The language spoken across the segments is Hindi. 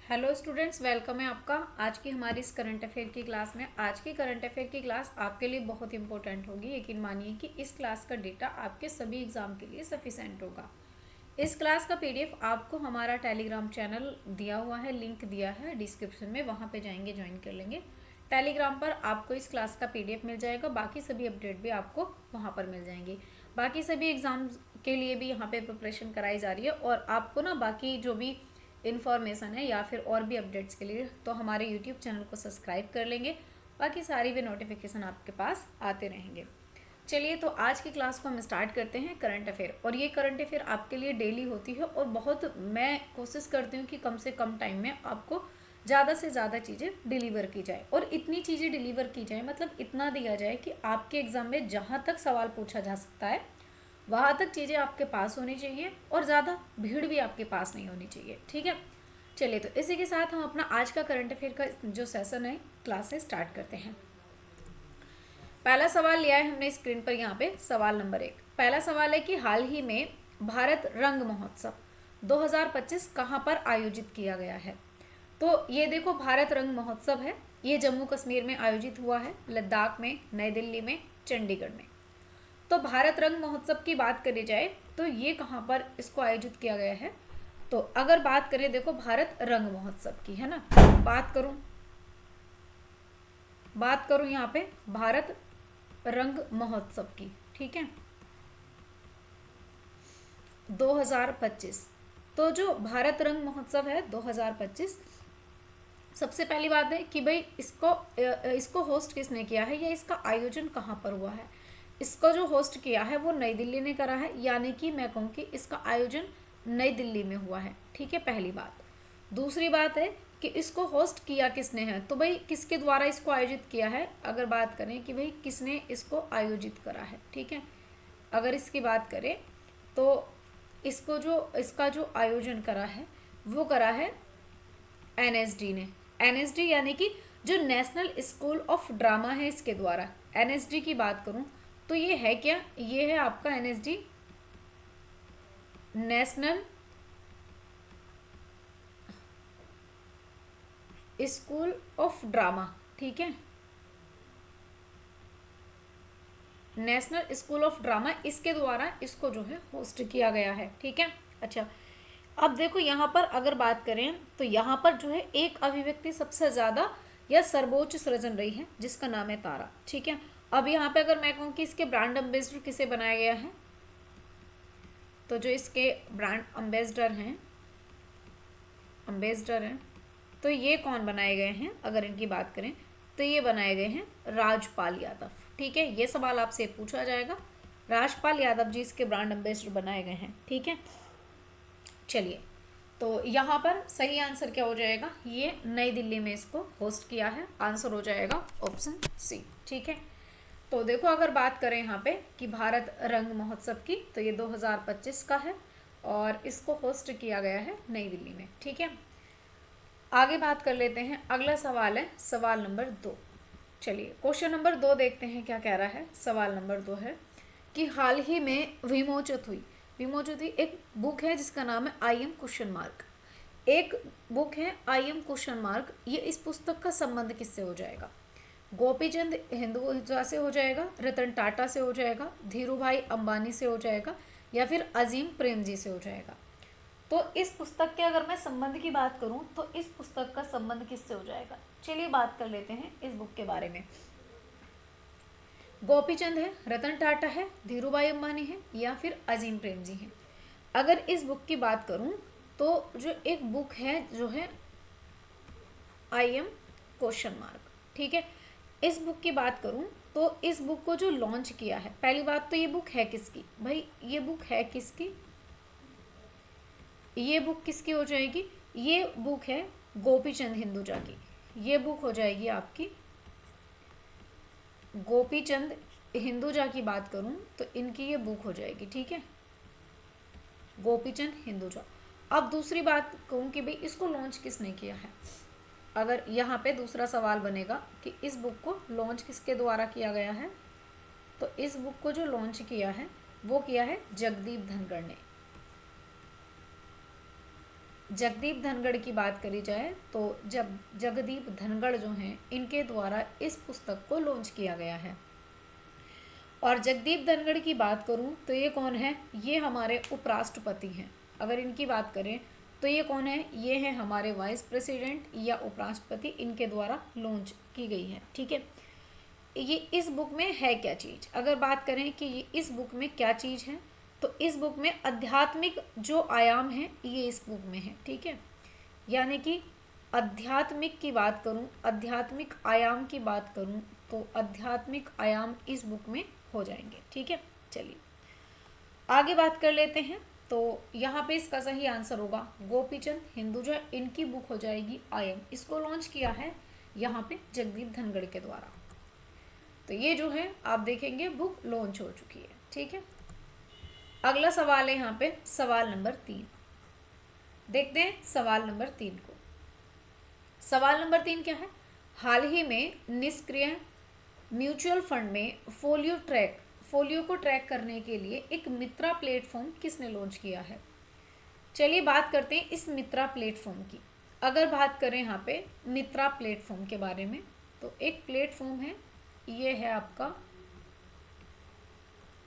हेलो स्टूडेंट्स, वेलकम है आपका आज की हमारी इस करंट अफेयर की क्लास में। आज की करंट अफेयर की क्लास आपके लिए बहुत इंपॉर्टेंट होगी। यकीन मानिए कि इस क्लास का डेटा आपके सभी एग्जाम के लिए सफिशेंट होगा। इस क्लास का पीडीएफ आपको हमारा टेलीग्राम चैनल दिया हुआ है, लिंक दिया है डिस्क्रिप्शन में, वहाँ पे जाएंगे ज्वाइन कर लेंगे। टेलीग्राम पर आपको इस क्लास का पीडीएफ मिल जाएगा, बाकी सभी अपडेट भी आपको वहाँ पर मिल जाएंगी। बाकी सभी एग्जाम के लिए भी यहाँ पे प्रिपरेशन कराई जा रही है और आपको ना बाकी जो भी इन्फॉर्मेशन है या फिर और भी अपडेट्स के लिए तो हमारे यूट्यूब चैनल को सब्सक्राइब कर लेंगे। बाकी सारी भी नोटिफिकेशन आपके पास आते रहेंगे। चलिए, तो आज की क्लास को हम स्टार्ट करते हैं करंट अफेयर। और ये करंट अफेयर आपके लिए डेली होती है और बहुत मैं कोशिश करती हूँ कि कम से कम टाइम में आपको ज़्यादा से ज़्यादा चीज़ें डिलीवर की जाए। और इतनी चीज़ें डिलीवर की जाए, मतलब इतना दिया जाए कि आपके एग्ज़ाम में जहाँ तक सवाल पूछा जा सकता है वहाँ तक चीज़ें आपके पास होनी चाहिए और ज़्यादा भीड़ भी आपके पास नहीं होनी चाहिए। ठीक है, चलिए, तो इसी के साथ हम अपना आज का करंट अफेयर का जो सेशन है क्लास से स्टार्ट करते हैं। पहला सवाल लिया है हमने स्क्रीन पर, यहाँ पे सवाल नंबर 1। पहला सवाल है कि हाल ही में भारत रंग महोत्सव 2025 कहाँ पर आयोजित किया गया है। तो ये देखो, भारत रंग महोत्सव है, ये जम्मू कश्मीर में आयोजित हुआ है, लद्दाख में, नई दिल्ली में, चंडीगढ़ में। तो भारत रंग महोत्सव की बात करी जाए तो ये कहाँ पर इसको आयोजित किया गया है। तो अगर बात करें, देखो, भारत रंग महोत्सव की, है ना, बात करूं यहाँ पे भारत रंग महोत्सव की, ठीक है, 2025। तो जो भारत रंग महोत्सव है 2025, सबसे पहली बात है कि भाई इसको होस्ट किसने किया है या इसका आयोजन कहाँ पर हुआ है। इसको जो होस्ट किया है वो नई दिल्ली ने करा है, यानी कि मैं कहूँ कि इसका आयोजन नई दिल्ली में हुआ है। ठीक है, पहली बात। दूसरी बात है कि इसको होस्ट किया किसने है, तो भाई किसके द्वारा इसको आयोजित किया है। अगर बात करें कि भाई किसने इसको आयोजित करा है, ठीक है, अगर इसकी बात करें तो इसका जो आयोजन करा है वो करा है एनएसडी ने। एनएसडी यानी कि जो नेशनल स्कूल ऑफ ड्रामा है, इसके द्वारा एनएसडी की बात करूं तो ये है क्या, ये है आपका NSD, national school of drama. ठीक है, नेशनल स्कूल ऑफ ड्रामा, इसके द्वारा इसको जो है होस्ट किया गया है। ठीक है, अच्छा, अब देखो यहाँ पर अगर बात करें तो यहाँ पर जो है एक अभिव्यक्ति सबसे ज़्यादा या सर्वोच्च सृजन रही है जिसका नाम है तारा। ठीक है, अब यहाँ पे अगर मैं कहूँ कि इसके ब्रांड एम्बेसडर किसे बनाया गया है, तो जो इसके ब्रांड एम्बेसडर हैं तो ये कौन बनाए गए हैं, अगर इनकी बात करें तो ये बनाए गए हैं राजपाल यादव। ठीक है, ये सवाल आपसे पूछा जाएगा, राजपाल यादव जी इसके ब्रांड एम्बेसडर बनाए गए हैं। ठीक है, चलिए, तो यहाँ पर सही आंसर क्या हो जाएगा, ये नई दिल्ली में इसको होस्ट किया है, आंसर हो जाएगा ऑप्शन सी। ठीक है, तो देखो अगर बात करें यहाँ पे कि भारत रंग महोत्सव की, तो ये 2025 का है और इसको होस्ट किया गया है नई दिल्ली में। ठीक है, आगे बात कर लेते हैं। अगला सवाल है सवाल नंबर 2। चलिए, क्वेश्चन नंबर 2 देखते हैं क्या कह रहा है। सवाल नंबर 2 है कि हाल ही में विमोचित हुई एक बुक है जिसका नाम है आई एम क्वेश्चन मार्क। एक बुक है आई एम क्वेश्चन मार्क, ये इस पुस्तक का संबंध किससे हो जाएगा। गोपीचंद हिंदुजा से हो जाएगा, रतन टाटा से हो जाएगा, धीरू भाई अंबानी से हो जाएगा, या फिर अजीम प्रेमजी से हो जाएगा। तो इस पुस्तक के अगर मैं संबंध की बात करूं तो इस पुस्तक का संबंध किससे हो जाएगा। चलिए बात कर लेते हैं इस बुक के बारे में। गोपीचंद है, रतन टाटा है, धीरू भाई अंबानी है, या फिर अजीम प्रेमजी हैं। अगर इस बुक की बात करूं तो जो एक बुक है जो है आई एम क्वेश्चन मार्क, ठीक है, इस बुक की बात करूं तो इस बुक को जो लॉन्च किया है, पहली बात तो ये बुक है किसकी, भाई ये बुक है किसकी, ये बुक किसकी हो जाएगी, ये बुक है गोपीचंद हिंदुजा की। ये बुक हो जाएगी आपकी गोपीचंद हिंदुजा की बात करूं तो इनकी ये बुक हो जाएगी। ठीक है, गोपीचंद हिंदुजा। अब दूसरी बात कहूं कि भाई इसको लॉन्च किसने किया है, अगर यहाँ पे दूसरा सवाल बनेगा कि इस बुक को लॉन्च किसके द्वारा किया गया है, तो इस बुक को जो लॉन्च किया है वो किया है जगदीप धनखड़ ने। जगदीप धनगढ़ की बात करी जाए तो जब जगदीप धनगढ़ जो हैं इनके द्वारा इस पुस्तक को लॉन्च किया गया है। और जगदीप धनगढ़ की बात करूं तो ये कौन है, ये हमारे उपराष्ट्रपति हैं। अगर इनकी बात करें तो ये कौन है, ये है हमारे वाइस प्रेसिडेंट या उपराष्ट्रपति, इनके द्वारा लॉन्च की गई है। ठीक है, ये इस बुक में है क्या चीज़, अगर बात करें कि ये इस बुक में क्या चीज़ है, तो इस बुक में आध्यात्मिक जो आयाम है ये इस बुक में है। ठीक है, यानी कि आध्यात्मिक की बात करूं, आध्यात्मिक आयाम की बात करूं तो आध्यात्मिक आयाम इस बुक में हो जाएंगे। ठीक है, चलिए आगे बात कर लेते हैं। तो यहाँ पे इसका सही आंसर होगा गोपीचंद हिंदुजा, इनकी बुक हो जाएगी आयम। इसको लॉन्च किया है यहाँ पे जगदीप धनगढ़ के द्वारा। तो ये जो है आप देखेंगे बुक लॉन्च हो चुकी है। ठीक है, अगला सवाल है यहाँ पे सवाल नंबर 3। देखते हैं सवाल नंबर 3 को। सवाल नंबर 3 क्या है, हाल ही में निष्क्रिय म्यूचुअल फंड में फोलियो को ट्रैक करने के लिए एक मित्रा प्लेटफॉर्म किसने लॉन्च किया है। चलिए बात करते हैं इस मित्रा प्लेटफॉर्म की। अगर बात करें यहाँ पे मित्रा प्लेटफॉर्म के बारे में, तो एक प्लेटफॉर्म है, ये है आपका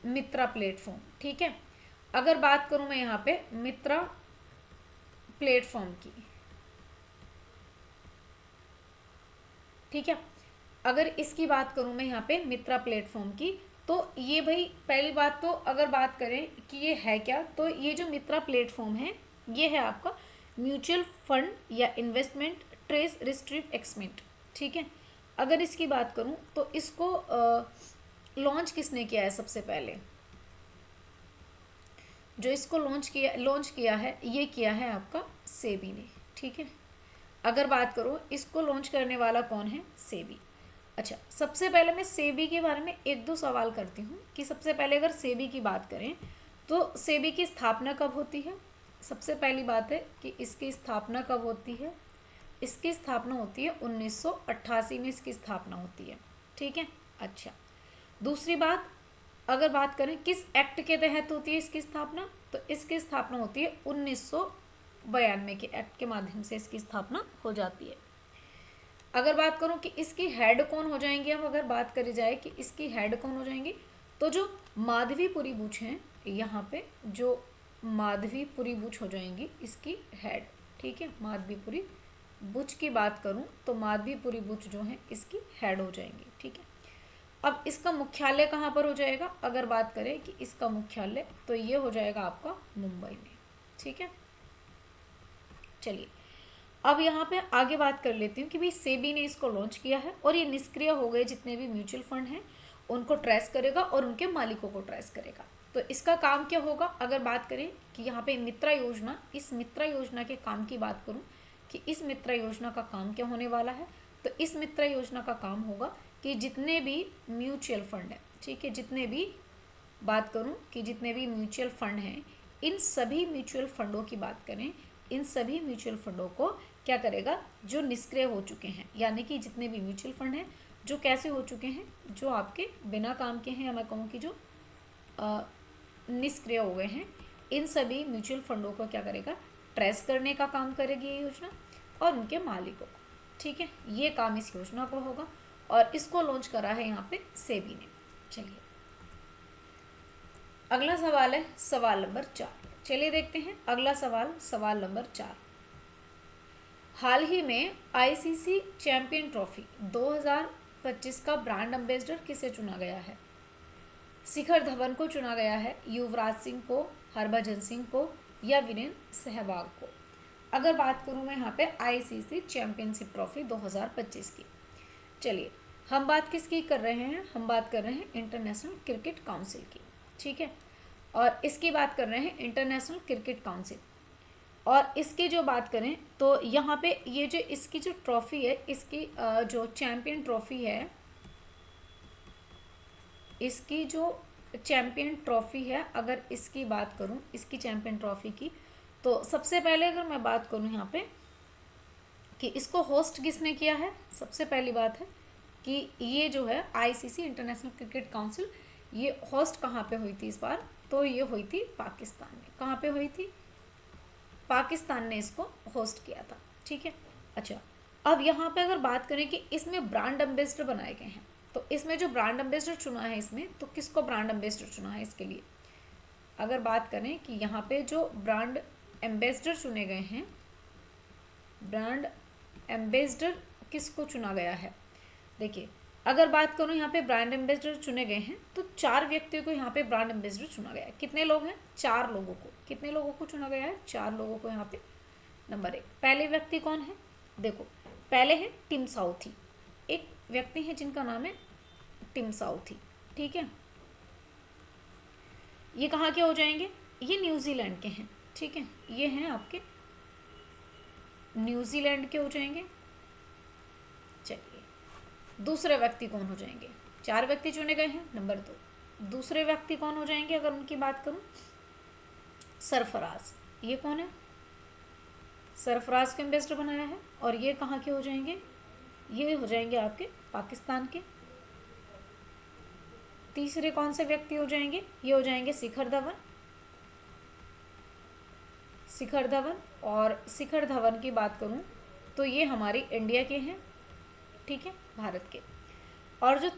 मित्रा प्लेटफॉर्म। ठीक है, अगर बात करूं मैं यहाँ पे मित्रा प्लेटफॉर्म की, ठीक है, अगर इसकी बात करूं मैं यहाँ पे मित्रा प्लेटफॉर्म की, तो ये भाई पहली बात तो अगर बात करें कि ये है क्या, तो ये जो मित्रा प्लेटफॉर्म है ये है आपका म्यूचुअल फंड या इन्वेस्टमेंट ट्रेस रिस्ट्रिव एक्समेंट। ठीक है, अगर इसकी बात करूं तो इसको लॉन्च किसने किया है, सबसे पहले जो इसको लॉन्च किया है ये किया है आपका सेबी ने। ठीक है, अगर बात करो इसको लॉन्च करने वाला कौन है, सेबी। अच्छा, सबसे पहले मैं सेबी के बारे में एक दो सवाल करती हूँ कि सबसे पहले अगर सेबी की बात करें तो सेबी की स्थापना कब होती है। सबसे पहली बात है कि इसकी स्थापना कब होती है, इसकी स्थापना होती है 1988 में इसकी स्थापना होती है। ठीक है, अच्छा, दूसरी बात अगर बात करें किस एक्ट के तहत होती है इसकी स्थापना, तो इसकी स्थापना होती है 1992 के एक्ट के माध्यम से इसकी स्थापना हो जाती है। अगर बात करूं कि इसकी हेड कौन हो जाएंगी, अब अगर बात करी जाए कि इसकी हेड कौन हो जाएंगी, तो जो माधवीपुरी बुच हैं यहाँ पे जो माधवीपुरी बुच हो जाएंगी इसकी हेड। ठीक है, माधवीपुरी बुच की बात करूं तो माधवीपुरी बुच जो है इसकी हेड हो जाएंगी। ठीक है, अब इसका मुख्यालय कहाँ पर हो जाएगा, अगर बात करें कि इसका मुख्यालय तो ये हो जाएगा आपका मुंबई में। ठीक है, चलिए अब यहाँ पे आगे बात कर लेती हूँ कि भाई सेबी ने इसको लॉन्च किया है और ये निष्क्रिय हो गए जितने भी म्यूचुअल फंड हैं उनको ट्रेस करेगा और उनके मालिकों को ट्रेस करेगा। तो इसका काम क्या होगा, अगर बात करें कि यहाँ पे मित्रा योजना, इस मित्रा योजना के काम की बात करूँ कि इस मित्रा योजना का काम क्या होने वाला है, तो इस मित्रा योजना का काम होगा कि जितने भी म्यूचुअल फंड है, ठीक है, जितने भी बात करूं कि जितने भी म्यूचुअल फंड हैं, इन सभी म्यूचुअल फंडों की बात करें, इन सभी म्यूचुअल फंडों को क्या करेगा, जो निष्क्रिय हो चुके हैं, यानी कि जितने भी म्यूचुअल फंड हैं जो कैसे हो चुके हैं, जो आपके बिना काम के हैं, या मैं कहूँ कि जो निष्क्रिय हो गए हैं, इन सभी म्यूचुअल फंडों को क्या करेगा, ट्रेस करने का काम करेगी ये योजना और उनके मालिकों को। ठीक है, ये काम इस योजना को होगा और इसको लॉन्च करा है यहाँ पे सेबी ने। चलिए अगला सवाल है सवाल नंबर 4। चलिए देखते हैं अगला सवाल, सवाल नंबर 4। हाल ही में आईसीसी चैंपियन ट्रॉफी 2025 का ब्रांड एम्बेसडर किसे चुना गया है। शिखर धवन को चुना गया है, युवराज सिंह को, हरभजन सिंह को या वीरेंद्र सहवाग को। अगर बात करूं मैं यहाँ पे आईसीसी चैंपियनशिप ट्रॉफी 2025 की, चलिए हम बात किसकी कर रहे हैं, हम बात कर रहे हैं इंटरनेशनल क्रिकेट काउंसिल की। ठीक है, और इसकी बात कर रहे हैं इंटरनेशनल क्रिकेट काउंसिल। और इसकी जो बात करें तो यहाँ पे ये जो इसकी जो ट्रॉफी है, इसकी जो चैंपियन ट्रॉफी है, इसकी जो चैंपियन ट्रॉफी है, अगर इसकी बात करूँ इसकी चैंपियन ट्रॉफी की, तो सबसे पहले अगर मैं बात करूँ यहाँ पे कि इसको होस्ट किसने किया है, सबसे पहली बात है कि ये जो है आईसीसी इंटरनेशनल क्रिकेट काउंसिल, ये होस्ट कहाँ पे हुई थी इस बार, तो ये हुई थी पाकिस्तान में। कहाँ पे हुई थी, पाकिस्तान ने इसको होस्ट किया था। ठीक है। अच्छा, अब यहाँ पे अगर बात करें कि इसमें ब्रांड एम्बेसडर बनाए गए हैं, तो इसमें जो ब्रांड एम्बेसडर चुना है इसमें, तो किसको ब्रांड एम्बेसडर चुना है इसके लिए? अगर बात करें कि यहाँ पे जो ब्रांड एम्बेसडर चुने गए हैं, ब्रांड एम्बेसडर किसको चुना गया है? देखिए, अगर बात करूँ यहाँ पे ब्रांड एम्बेसडर चुने गए हैं तो 4 व्यक्तियों को यहाँ पे ब्रांड एम्बेसडर चुना गया है। कितने लोग हैं? 4 लोगों को। कितने लोगों को चुना गया है? 4 लोगों को यहाँ पे। नंबर 1, पहले व्यक्ति कौन है? देखो, पहले है टिम साउथी, एक व्यक्ति है जिनका नाम है टिम साउथी। ठीक है, ये कहाँ के हो जाएंगे? ये न्यूजीलैंड के हैं। ठीक है, ये हैं आपके न्यूजीलैंड के हो जाएंगे। चलिए, दूसरे व्यक्ति कौन हो जाएंगे? 4 व्यक्ति चुने गए हैं। नंबर 2, दूसरे व्यक्ति कौन हो जाएंगे अगर उनकी बात करूं? सरफराज। ये कौन है? सरफराज को एम्बेसडर बनाया है। और ये कहाँ के हो जाएंगे? ये हो जाएंगे आपके पाकिस्तान के। तीसरे कौन से व्यक्ति हो जाएंगे? ये हो जाएंगे शिखर धवन। शिखर धवन, और शिखर धवन की बात करूं तो ये हमारी इंडिया के हैं। ठीक है, भारत के। और जो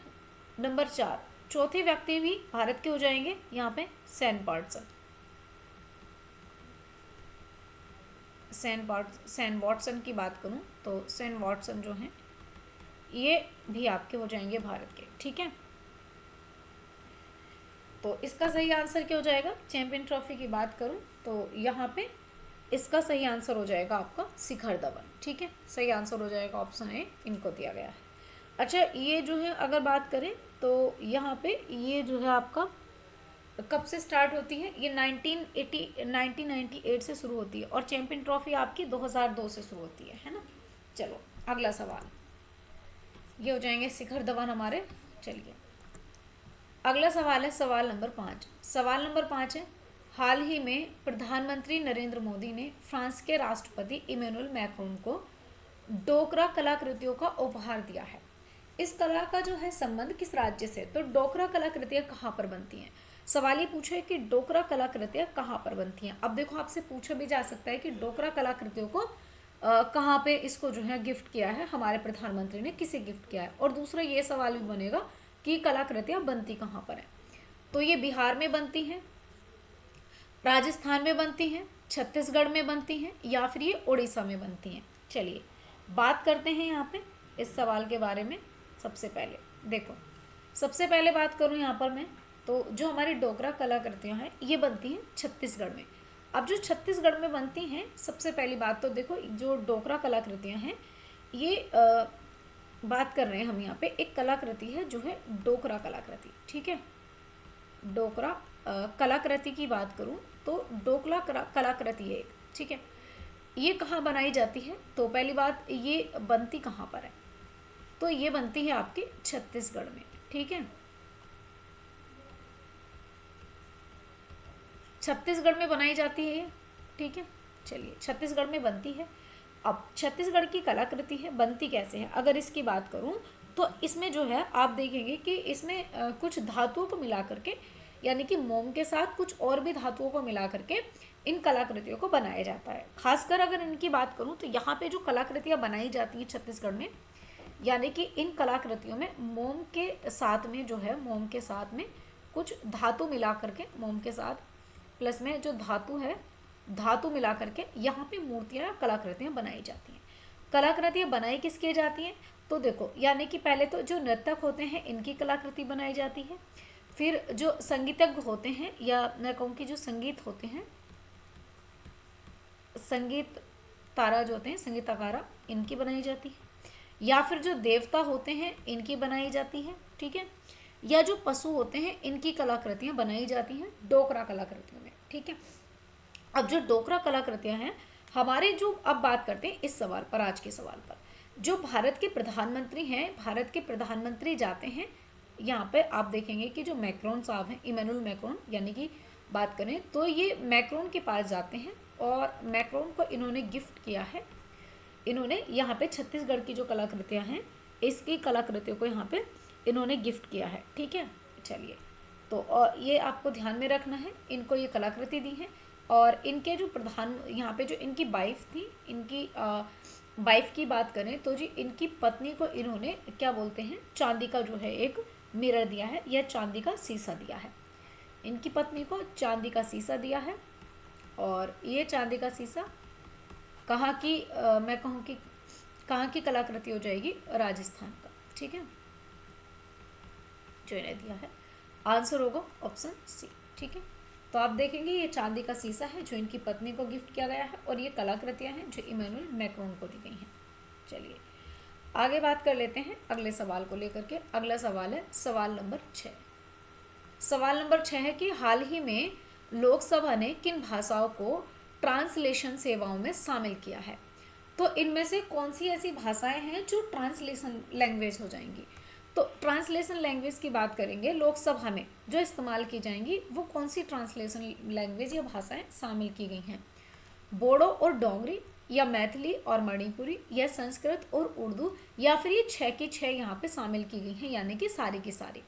नंबर 4 चौथे व्यक्ति भी भारत के हो जाएंगे यहाँ पे, सैन वॉटसन की बात करूं तो सैन वॉटसन जो हैं ये भी आपके हो जाएंगे भारत के। ठीक है, तो इसका सही आंसर क्या हो जाएगा? चैंपियन ट्रॉफी की बात करूं तो यहाँ पे इसका सही आंसर हो जाएगा आपका शिखर धवन। ठीक है, सही आंसर हो जाएगा ऑप्शन ए, इनको दिया गया है। अच्छा, ये जो है अगर बात करें तो यहाँ पे ये जो है आपका कब से स्टार्ट होती है? ये 1998 से शुरू होती है, और चैंपियन ट्रॉफी आपकी 2002 से शुरू होती है ना। चलो, अगला सवाल, ये हो जाएंगे शिखर धवन हमारे। चलिए, अगला सवाल है सवाल नंबर 5। सवाल नंबर 5 है, हाल ही में प्रधानमंत्री नरेंद्र मोदी ने फ्रांस के राष्ट्रपति इमैनुअल मैक्रोन को डोकरा कलाकृतियों का उपहार दिया है। इस कला का जो है संबंध किस राज्य से? तो डोकरा कलाकृतियाँ कहाँ पर बनती हैं? सवाल ये पूछे कि डोकरा कलाकृतियाँ कहाँ पर बनती हैं। अब देखो, आपसे पूछा भी जा सकता है कि डोकरा कलाकृतियों को कहाँ पे इसको जो है गिफ्ट किया है हमारे प्रधानमंत्री ने, किसे गिफ्ट किया है। और दूसरा ये सवाल भी बनेगा कि कलाकृतियाँ बनती कहाँ पर हैं। तो ये बिहार में बनती हैं, राजस्थान में बनती हैं, छत्तीसगढ़ में बनती हैं, या फिर ये उड़ीसा में बनती हैं। चलिए, बात करते हैं यहाँ पे इस सवाल के बारे में। सबसे पहले देखो, सबसे पहले बात करूँ यहाँ पर मैं, तो जो हमारी डोकरा कलाकृतियाँ हैं ये बनती हैं छत्तीसगढ़ में। अब जो छत्तीसगढ़ में बनती हैं, सबसे पहली बात तो देखो, जो डोकरा कलाकृतियाँ हैं ये बात कर रहे हैं हम यहाँ पे, एक कलाकृति है जो है डोकरा कलाकृति। ठीक है, डोकरा कलाकृति की बात करूँ तो डोकरा कलाकृति है एक। ठीक है, ये कहाँ बनाई जाती है? तो पहली बात, ये बनती कहाँ पर है? तो ये बनती है आपके छत्तीसगढ़ में। ठीक है, छत्तीसगढ़ में बनाई जाती है ये। ठीक है, चलिए, छत्तीसगढ़ में बनती है। अब छत्तीसगढ़ की कलाकृति है, बनती कैसे है अगर इसकी बात करूं तो इसमें जो है आप देखेंगे कि इसमें कुछ धातुओं को मिला करके, यानी कि मोम के साथ कुछ और भी धातुओं को मिला करके इन कलाकृतियों को बनाया जाता है। खासकर अगर इनकी बात करूं तो यहाँ पे जो कलाकृतियाँ बनाई जाती हैं छत्तीसगढ़ में, यानी कि इन कलाकृतियों में मोम के साथ में जो है, मोम के साथ में कुछ धातु मिला करके, मोम के साथ प्लस में जो धातु है, धातु मिला करके यहाँ पे मूर्तियाँ, कलाकृतियाँ बनाई जाती हैं। कलाकृतियाँ बनाई किसकी जाती हैं? तो देखो, यानी कि पहले तो जो नर्तक होते हैं इनकी कलाकृति बनाई जाती है, फिर जो संगीतज्ञ होते हैं, या मैं कहूँ कि जो संगीत होते हैं, संगीत तारा जो होते हैं, संगीतकारा, इनकी बनाई जाती है, या फिर जो देवता होते हैं इनकी बनाई जाती है। ठीक है, या जो पशु होते हैं इनकी कलाकृतियाँ बनाई जाती हैं डोकरा कलाकृतियों में। ठीक है, अब जो डोकरा कलाकृतियाँ हैं हमारे, जो अब बात करते हैं इस सवाल पर, आज के सवाल पर, जो भारत के प्रधानमंत्री हैं, भारत के प्रधानमंत्री जाते हैं यहाँ पे, आप देखेंगे कि जो मैक्रोन साहब हैं, इमैनुअल मैक्रोन, यानी कि बात करें तो ये मैक्रोन के पास जाते हैं और मैक्रोन को इन्होंने गिफ्ट किया है। इन्होंने यहाँ पे छत्तीसगढ़ की जो कलाकृतियाँ हैं इसकी कलाकृतियों को यहाँ पे इन्होंने गिफ्ट किया है। ठीक है, चलिए, तो और ये आपको ध्यान में रखना है, इनको ये कलाकृति दी है। और इनके जो प्रधान यहाँ पे जो इनकी वाइफ थी, इनकी वाइफ की बात करें तो जी इनकी पत्नी को इन्होंने क्या बोलते हैं, चांदी का जो है एक मिरर दिया है या चांदी का शीशा दिया है। इनकी पत्नी को चांदी का शीशा दिया है। और ये चांदी का शीशा कहाँ की मैं कहूँ कि कहाँ की कलाकृति हो जाएगी, राजस्थान का। ठीक है, जो इन्हें दिया है, आंसर होगा ऑप्शन सी। ठीक है, तो आप देखेंगे ये चांदी का शीशा है जो इनकी पत्नी को गिफ्ट किया गया है और ये कलाकृतियाँ हैं जो इमैनुअल मैक्रोन को दी गई हैं। चलिए आगे बात कर लेते हैं अगले सवाल को लेकर के। अगला सवाल है सवाल नंबर 6। सवाल नंबर 6 है कि हाल ही में लोकसभा ने किन भाषाओं को ट्रांसलेशन सेवाओं में शामिल किया है। तो इनमें से कौन सी ऐसी भाषाएं हैं जो ट्रांसलेशन लैंग्वेज हो जाएंगी। तो ट्रांसलेशन लैंग्वेज की बात करेंगे, लोकसभा में जो इस्तेमाल की जाएंगी वो कौन सी ट्रांसलेशन लैंग्वेज या भाषाएं शामिल की गई हैं। बोडो और डोगरी, या मैथिली और मणिपुरी, या संस्कृत और उर्दू, या फिर ये 6 की 6 यहाँ पे शामिल की गई हैं, यानी कि सारी की सारी।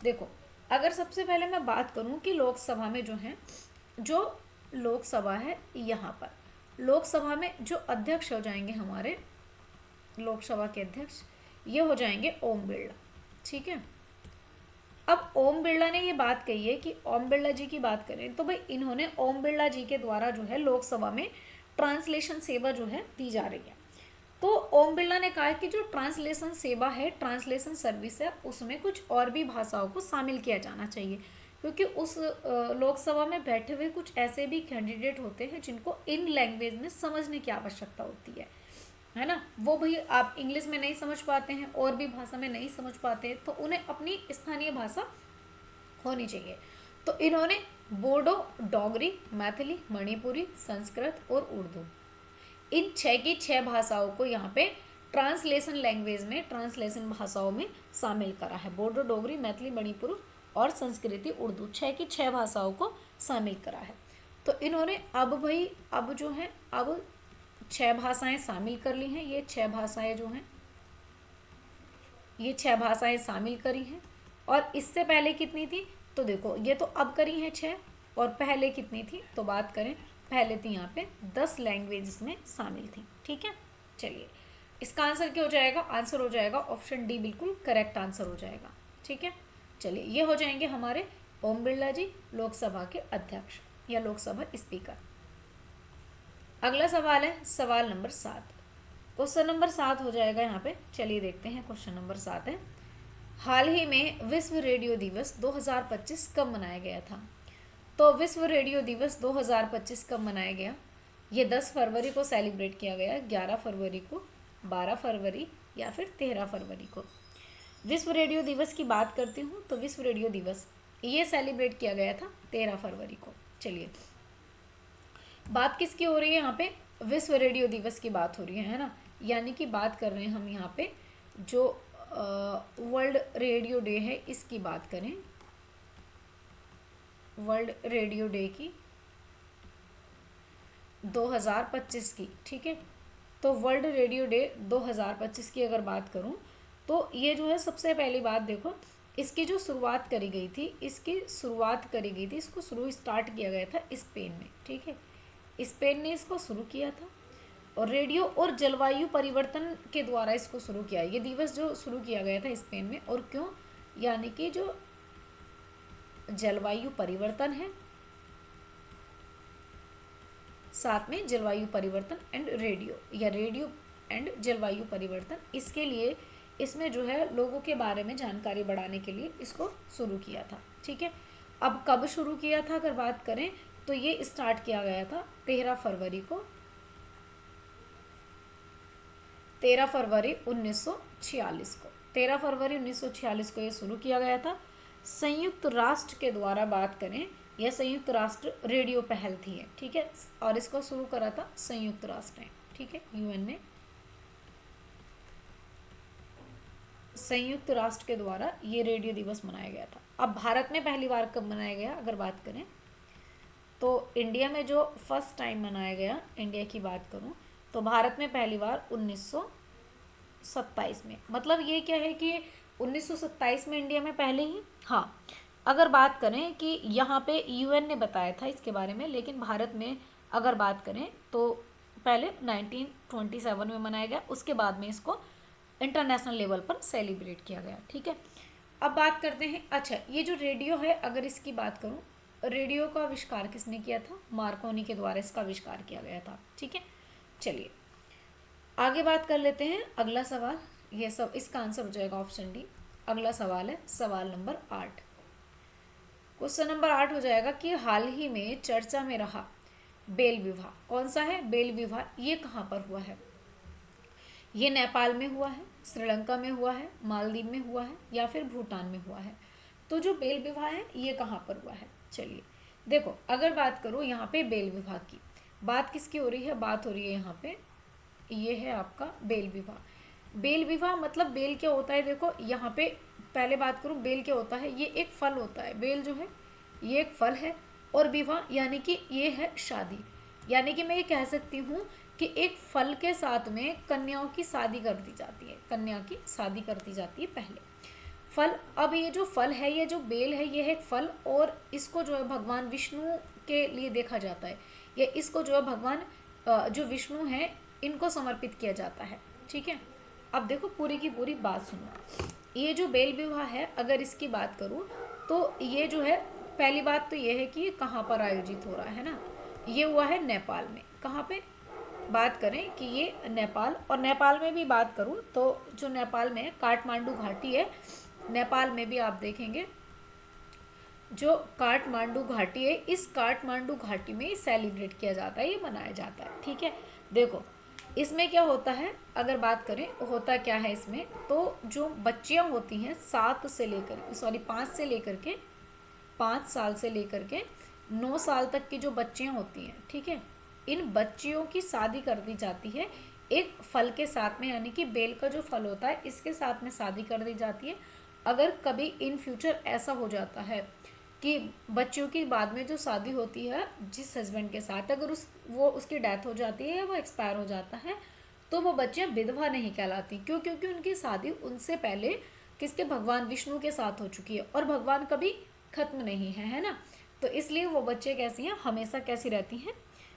देखो अगर सबसे पहले मैं बात करूँ कि लोकसभा में जो है, जो लोकसभा है यहाँ पर, लोकसभा में जो अध्यक्ष हो जाएंगे हमारे लोकसभा के अध्यक्ष, ये हो जाएंगे ओम बिरला। ठीक है, अब ओम बिरला ने ये बात कही है कि ओम बिरला जी की बात करें तो भाई इन्होंने ओम बिरला जी के द्वारा जो है लोकसभा में ट्रांसलेशन सेवा जो है दी जा रही है। तो ओम बिरला ने कहा कि जो ट्रांसलेशन सेवा है, ट्रांसलेशन सर्विस है, उसमें कुछ और भी भाषाओं को शामिल किया जाना चाहिए, क्योंकि उस लोकसभा में बैठे हुए कुछ ऐसे भी कैंडिडेट होते हैं जिनको इन लैंग्वेज में समझने की आवश्यकता होती है ना। वो भी आप इंग्लिश में नहीं समझ पाते हैं, और भी भाषा में नहीं समझ पाते हैं, तो उन्हें अपनी स्थानीय भाषा होनी चाहिए। तो इन्होंने बोडो, डोगरी, मैथिली, मणिपुरी, संस्कृत और उर्दू, इन 6 की 6 भाषाओं को यहाँ पे ट्रांसलेशन लैंग्वेज में, ट्रांसलेशन भाषाओं में शामिल करा है। बोडो, डोगरी, मैथिली, मणिपुरी और संस्कृति उर्दू, 6 की 6 भाषाओं को शामिल करा है। तो इन्होंने अब भाई अब जो है अब 6 भाषाएं शामिल कर ली हैं। ये 6 भाषाएं जो हैं, ये 6 भाषाएं शामिल करी हैं। और इससे पहले कितनी थी, तो देखो ये तो अब करी हैं 6, और पहले कितनी थी, तो बात करें पहले थी यहाँ पे 10 लैंग्वेज में शामिल थी। ठीक है, चलिए इसका आंसर क्या हो जाएगा, आंसर हो जाएगा ऑप्शन डी, बिल्कुल करेक्ट आंसर हो जाएगा। ठीक है, चलिए ये हो जाएंगे हमारे ओम बिरला जी, लोकसभा के अध्यक्ष या लोकसभा स्पीकर। अगला सवाल है सवाल नंबर 7। क्वेश्चन नंबर 7 हो जाएगा यहाँ पे। चलिए देखते हैं, क्वेश्चन नंबर 7 है, हाल ही में विश्व रेडियो दिवस 2025 कब मनाया गया था। तो विश्व रेडियो दिवस 2025 कब मनाया गया, ये 10 फरवरी को सेलिब्रेट किया गया, 11 फरवरी को, 12 फरवरी या फिर 13 फरवरी को। विश्व रेडियो दिवस की बात करती हूँ तो विश्व रेडियो दिवस ये सेलिब्रेट किया गया था 13 फरवरी को। चलिए बात किसकी हो रही है यहाँ पे, विश्व रेडियो दिवस की बात हो रही है ना, यानी कि बात कर रहे हैं हम यहाँ पे जो वर्ल्ड रेडियो डे है इसकी बात करें, वर्ल्ड रेडियो डे की 2025 की। ठीक है, तो वर्ल्ड रेडियो डे 2025 की अगर बात करूं तो ये जो है सबसे पहली बात देखो, इसकी जो शुरुआत करी गई थी, इसकी शुरुआत करी गई थी, इसको स्टार्ट किया गया था स्पेन में। ठीक है, स्पेन ने इसको शुरू किया था, और रेडियो और जलवायु परिवर्तन के द्वारा इसको शुरू किया। ये दिवस जो शुरू किया गया था स्पेन में, और क्यों, यानी कि जो जलवायु परिवर्तन है, साथ में जलवायु परिवर्तन एंड रेडियो, या रेडियो एंड जलवायु परिवर्तन, इसके लिए इसमें जो है लोगों के बारे में जानकारी बढ़ाने के लिए इसको शुरू किया था। ठीक है, अब कब शुरू किया था अगर बात करें तो ये स्टार्ट किया गया था 13 फरवरी को, 13 फरवरी 1946 को, 13 फरवरी 1946 को ये शुरू किया गया था। संयुक्त राष्ट्र के द्वारा बात करें, यह संयुक्त राष्ट्र रेडियो पहल थी है। ठीक है, और इसको शुरू करा था संयुक्त राष्ट्र ने। ठीक है, यूएन ने, संयुक्त राष्ट्र के द्वारा ये रेडियो दिवस मनाया गया था। अब भारत में पहली बार कब मनाया गया अगर बात करें तो इंडिया में जो फर्स्ट टाइम मनाया गया, इंडिया की बात करूं तो भारत में पहली बार 1927 में। मतलब ये क्या है कि 1927 में इंडिया में पहले ही, हाँ अगर बात करें कि यहाँ पे यूएन ने बताया था इसके बारे में, लेकिन भारत में अगर बात करें तो पहले 1927 में मनाया गया, उसके बाद में इसको इंटरनेशनल लेवल पर सेलिब्रेट किया गया। ठीक है, अब बात करते हैं, अच्छा ये जो रेडियो है, अगर इसकी बात करूं, रेडियो का आविष्कार किसने किया था? मार्कोनी के द्वारा इसका आविष्कार किया गया था। ठीक है, चलिए आगे बात कर लेते हैं। अगला सवाल, ये सब इसका आंसर हो जाएगा ऑप्शन डी। अगला सवाल है सवाल नंबर 8। क्वेश्चन नंबर 8 हो जाएगा कि हाल ही में चर्चा में रहा बेल विवाह कौन सा है? बेल विवाह ये कहाँ पर हुआ है? ये नेपाल में हुआ है, श्रीलंका में हुआ है, मालदीव में हुआ है, या फिर भूटान में हुआ है? तो जो बेल विवाह है ये कहाँ पर हुआ है? चलिए देखो, अगर बात करो यहाँ पे बेल विवाह की, बात किसकी हो रही है? बात हो रही है यहाँ पे, ये है आपका बेल विवाह। बेल विवाह मतलब बेल क्या होता है? देखो यहाँ पे पहले बात करूँ, बेल क्या होता है? ये एक फल होता है। बेल जो है ये एक फल है, और विवाह यानी कि ये है शादी। यानी कि मैं ये कह सकती हूँ कि एक फल के साथ में कन्याओं की शादी कर दी जाती है, कन्या की शादी कर दी जाती है पहले। फल, अब ये जो फल है, ये जो बेल है, ये है एक फल, और इसको जो है भगवान विष्णु के लिए देखा जाता है, या इसको जो है भगवान जो विष्णु है इनको समर्पित किया जाता है। ठीक है, अब देखो पूरी की पूरी बात सुनो। ये जो बेल विवाह है, अगर इसकी बात करूँ तो ये जो है, पहली बात तो ये है कि ये कहाँ पर आयोजित हो रहा है ना, ये हुआ है नेपाल में। कहाँ पे बात करें कि ये नेपाल, और नेपाल में भी बात करूँ तो जो नेपाल में काठमांडू घाटी है, नेपाल में भी आप देखेंगे जो काठमांडू घाटी है, इस काठमांडू घाटी में सेलिब्रेट किया जाता है, ये मनाया जाता है। ठीक है, देखो इसमें क्या होता है, अगर बात करें होता क्या है इसमें, तो जो बच्चियां होती हैं 5 से लेकर के 5 साल से लेकर के 9 साल तक की जो बच्चियां होती हैं, ठीक है, इन बच्चियों की शादी कर दी जाती है एक फल के साथ में, यानी कि बेल का जो फल होता है इसके साथ में शादी कर दी जाती है। अगर कभी इन फ्यूचर ऐसा हो जाता है कि बच्चियों की बाद में जो शादी होती है जिस हस्बैंड के साथ, अगर वो उसकी डेथ हो जाती है या वो एक्सपायर हो जाता है, तो वो बच्चियां विधवा नहीं कहलाती। क्यों? क्योंकि उनकी शादी उनसे पहले किसके, भगवान विष्णु के साथ हो चुकी है, और भगवान कभी खत्म नहीं है, है ना। तो इसलिए वो बच्चे कैसी हैं, हमेशा कैसी रहती हैं,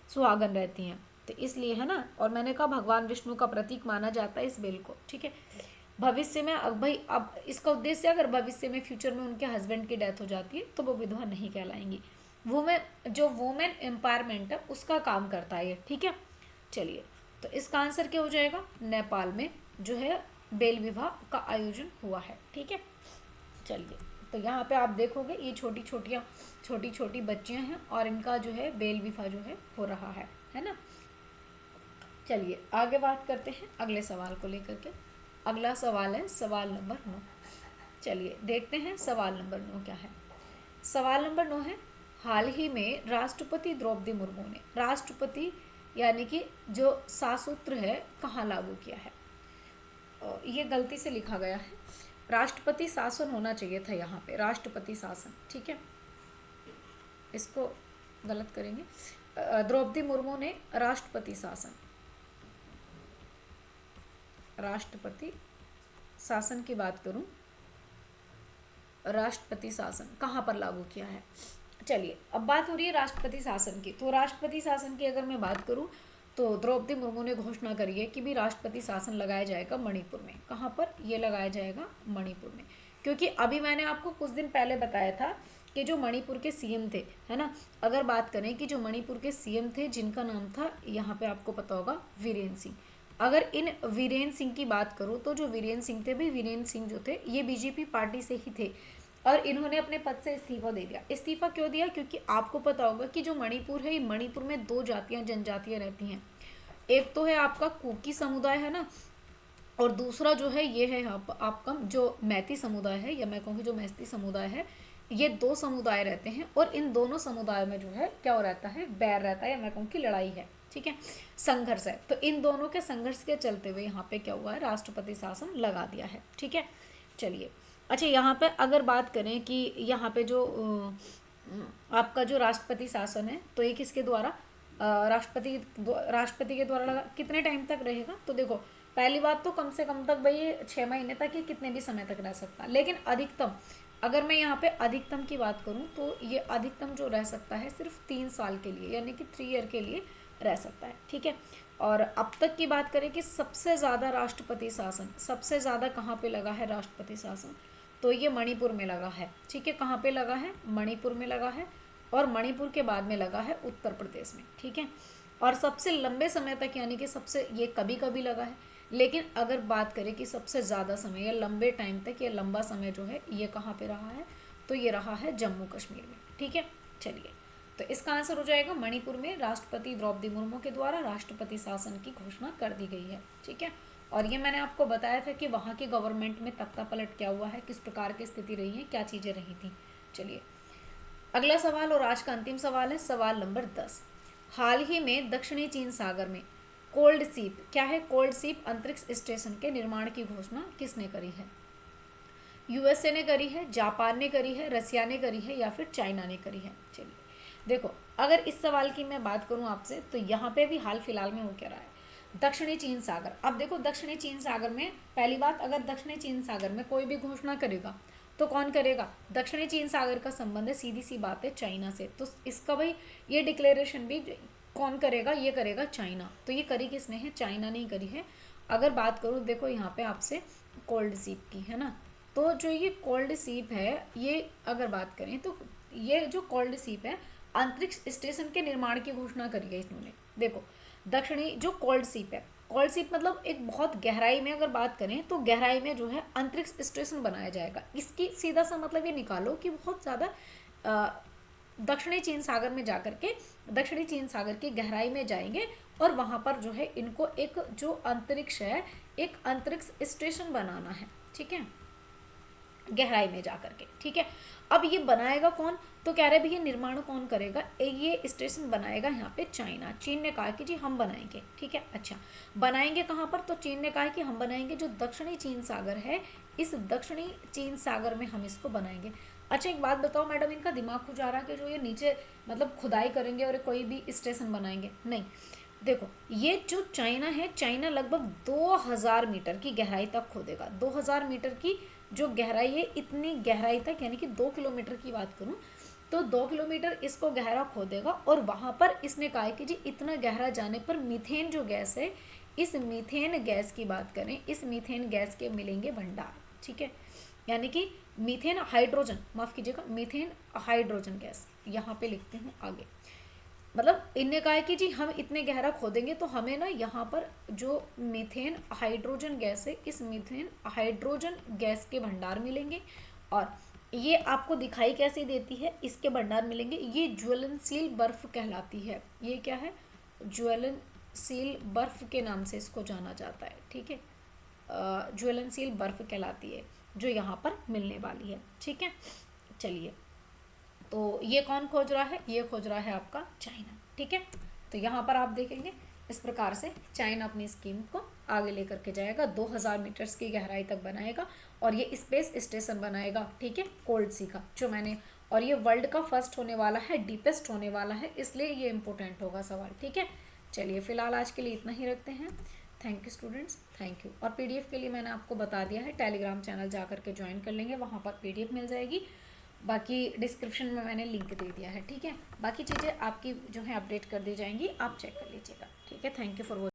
सुहागन रहती हैं। तो इसलिए है ना, और मैंने कहा भगवान विष्णु का प्रतीक माना जाता है इस बेल को। ठीक है, भविष्य में अब भाई, अब इसका उद्देश्य अगर भविष्य में फ्यूचर में उनके हस्बैंड की डेथ हो जाती है तो वो विधवा नहीं कहलाएंगी। वुमेन एम्पावरमेंट है उसका काम करता है ये। ठीक है, चलिए तो इसका आंसर क्या हो जाएगा? नेपाल में जो है बेल विवाह का आयोजन हुआ है। ठीक है, चलिए तो यहाँ पे आप देखोगे ये छोटी छोटी बच्चियाँ हैं, और इनका जो है बेल विवाह जो है हो रहा है ना। चलिए आगे बात करते हैं अगले सवाल को लेकर के। अगला सवाल है सवाल नंबर 9। चलिए देखते हैं सवाल नंबर 9 क्या है। सवाल नंबर 9 है, हाल ही में राष्ट्रपति द्रौपदी मुर्मू ने राष्ट्रपति यानी कि जो शासूत्र है कहाँ लागू किया है? ये गलती से लिखा गया है, राष्ट्रपति शासन होना चाहिए था यहाँ पे, राष्ट्रपति शासन। ठीक है, इसको गलत करेंगे। द्रौपदी मुर्मू ने राष्ट्रपति शासन की बात करूं, राष्ट्रपति शासन कहाँ पर लागू किया है? चलिए अब बात हो रही है राष्ट्रपति शासन की, तो राष्ट्रपति शासन की अगर मैं बात करूं तो द्रौपदी मुर्मू ने घोषणा करी है कि भी राष्ट्रपति शासन लगाया जाएगा मणिपुर में। कहाँ पर? ये लगाया जाएगा मणिपुर में, क्योंकि अभी मैंने आपको कुछ दिन पहले बताया था कि जो मणिपुर के सीएम थे, है ना, अगर बात करें कि जो मणिपुर के सीएम थे जिनका नाम था, यहाँ पे आपको पता होगा, वीरेंद्र सिंह। अगर इन वीरेंद्र सिंह की बात करूँ तो जो वीरेंद्र सिंह थे, भाई वीरेंद्र सिंह जो थे ये बीजेपी पार्टी से ही थे, और इन्होंने अपने पद से इस्तीफा दे दिया। इस्तीफा क्यों दिया? क्योंकि आपको पता होगा कि जो मणिपुर है, ये मणिपुर में 2 जनजातियां रहती हैं। एक तो है आपका कुकी समुदाय, है ना, और दूसरा जो है ये है आपका जो मैती समुदाय है, या मैं कहूँगी जो मैती समुदाय है। ये 2 समुदाय रहते हैं, और इन दोनों समुदाय में जो है क्या हो रहता है, बैर रहता है, या मैं कहूँ कि लड़ाई है। ठीक है, संघर्ष है। तो इन दोनों के संघर्ष के चलते हुए यहाँ पे क्या हुआ है, राष्ट्रपति शासन लगा दिया है। ठीक है, चलिए अच्छा यहाँ पे अगर बात करें कि यहाँ पे जो आपका जो राष्ट्रपति शासन है, तो ये किसके द्वारा, राष्ट्रपति के द्वारा लगा। कितने टाइम तक रहेगा? तो देखो पहली बात तो कम से कम तक भाई 6 महीने तक, ये कितने भी समय तक रह सकता, लेकिन अधिकतम अगर मैं यहाँ पे अधिकतम की बात करूँ तो ये अधिकतम जो रह सकता है सिर्फ 3 साल के लिए, यानी कि 3 ईयर के लिए रह सकता है, ठीक है। और अब तक की बात करें कि सबसे ज़्यादा राष्ट्रपति शासन सबसे ज़्यादा कहाँ पे लगा है राष्ट्रपति शासन, तो ये मणिपुर में लगा है, ठीक है। कहाँ पे लगा है? मणिपुर में लगा है, और मणिपुर के बाद में लगा है उत्तर प्रदेश में, ठीक है। और सबसे लंबे समय तक, यानी कि सबसे, ये कभी कभी लगा है, लेकिन अगर बात करें कि सबसे ज़्यादा समय या लंबे टाइम तक या लंबा समय जो है ये कहाँ पे रहा है, तो ये रहा है जम्मू कश्मीर में, ठीक है। चलिए, तो इसका आंसर हो जाएगा मणिपुर में राष्ट्रपति द्रौपदी मुर्मू के द्वारा राष्ट्रपति शासन की घोषणा कर दी गई है, ठीक है। और ये मैंने आपको बताया था कि वहाँ के गवर्नमेंट में तख्ता पलट क्या हुआ है, किस प्रकार की स्थिति रही है, क्या चीज़ें रही थी। चलिए, अगला सवाल और आज का अंतिम सवाल है सवाल नंबर 10। हाल ही में दक्षिणी चीन सागर में कोल्ड सीप, क्या है कोल्ड सीप अंतरिक्ष स्टेशन के निर्माण की घोषणा किसने करी है? यूएसए ने करी है, जापान ने करी है, रसिया ने करी है, या फिर चाइना ने करी है? चलिए देखो, अगर इस सवाल की मैं बात करूं आपसे, तो यहाँ पे भी हाल फिलहाल में हो क्या रहा है, दक्षिणी चीन सागर। अब देखो, दक्षिणी चीन सागर में पहली बात, अगर दक्षिणी चीन सागर में कोई भी घोषणा करेगा तो कौन करेगा? दक्षिणी चीन सागर का संबंध है, सीधी सी बात है, चाइना से। तो इसका भाई ये डिक्लेरेशन भी कौन करेगा? ये करेगा चाइना। तो ये करी किसने है? चाइना ने ही करी है। अगर बात करूँ, देखो यहाँ पे आपसे कोल्ड सीप की, है ना, तो जो ये कोल्ड सीप है, ये अगर बात करें तो ये जो कोल्ड सीप है अंतरिक्ष स्टेशन के निर्माण की घोषणा करी है इन्होंने। देखो, दक्षिणी जो कोल्ड सीप है, कोल्ड सीप मतलब एक बहुत गहराई में, अगर बात करें तो गहराई में जो है अंतरिक्ष स्टेशन बनाया जाएगा। इसकी सीधा सा मतलब ये निकालो कि बहुत ज़्यादा दक्षिणी चीन सागर में जाकर के, दक्षिणी चीन सागर की गहराई में जाएंगे और वहाँ पर जो है इनको एक जो अंतरिक्ष है, एक अंतरिक्ष स्टेशन बनाना है, ठीक है, गहराई में जाकर के, ठीक है। अब ये बनाएगा कौन? तो कह रहे भैया निर्माण कौन करेगा? ये स्टेशन बनाएगा यहाँ पे चाइना। चीन ने कहा कि जी हम बनाएंगे, ठीक है। अच्छा, बनाएंगे कहाँ पर? तो चीन ने कहा कि हम बनाएंगे जो दक्षिणी चीन सागर है, इस दक्षिणी चीन सागर में हम इसको बनाएंगे। अच्छा, एक बात बताओ मैडम, इनका दिमाग खुद जा रहा है कि जो ये नीचे मतलब खुदाई करेंगे और कोई भी स्टेशन बनाएंगे? नहीं। देखो, ये जो चाइना है, चाइना लगभग 2000 मीटर की गहराई तक खोदेगा। 2000 मीटर की जो गहराई है, इतनी गहराई तक, यानी कि 2 किलोमीटर की बात करूं तो 2 किलोमीटर इसको गहरा खोदेगा। और वहां पर इसने कहा है कि जी इतना गहरा जाने पर मीथेन जो गैस है, इस मीथेन गैस की बात करें, इस मीथेन गैस के मिलेंगे भंडार, ठीक है। यानी कि मीथेन हाइड्रोजन, माफ कीजिएगा, मीथेन हाइड्रोजन गैस यहाँ पे लिखते हैं आगे। मतलब इनने कहा है कि जी हम इतने गहरा खोदेंगे तो हमें ना यहाँ पर जो मीथेन हाइड्रोजन गैस है, इस मीथेन हाइड्रोजन गैस के भंडार मिलेंगे। और ये आपको दिखाई कैसे देती है? इसके भंडार मिलेंगे, ये ज्वलनशील बर्फ कहलाती है। ये क्या है? ज्वलनशील बर्फ के नाम से इसको जाना जाता है, ठीक है। ज्वलनशील बर्फ कहलाती है जो यहाँ पर मिलने वाली है, ठीक है। चलिए, तो ये कौन खोज रहा है? ये खोज रहा है आपका चाइना, ठीक है। तो यहाँ पर आप देखेंगे इस प्रकार से चाइना अपनी स्कीम को आगे लेकर के जाएगा, 2000 मीटर्स की गहराई तक बनाएगा और ये स्पेस स्टेशन बनाएगा, ठीक है, कोल्ड सी का जो मैंने, और ये वर्ल्ड का फर्स्ट होने वाला है, डीपेस्ट होने वाला है, इसलिए ये इंपॉर्टेंट होगा सवाल, ठीक है। चलिए, फिलहाल आज के लिए इतना ही रखते हैं। Thank you students, thank you. और पीडीएफ के लिए मैंने आपको बता दिया है, टेलीग्राम चैनल जा करके ज्वाइन कर लेंगे, वहाँ पर पीडीएफ मिल जाएगी। बाकी डिस्क्रिप्शन में मैंने लिंक दे दिया है, ठीक है। बाकी चीज़ें आपकी जो है अपडेट कर दी जाएंगी, आप चेक कर लीजिएगा, ठीक है। Thank you for watching.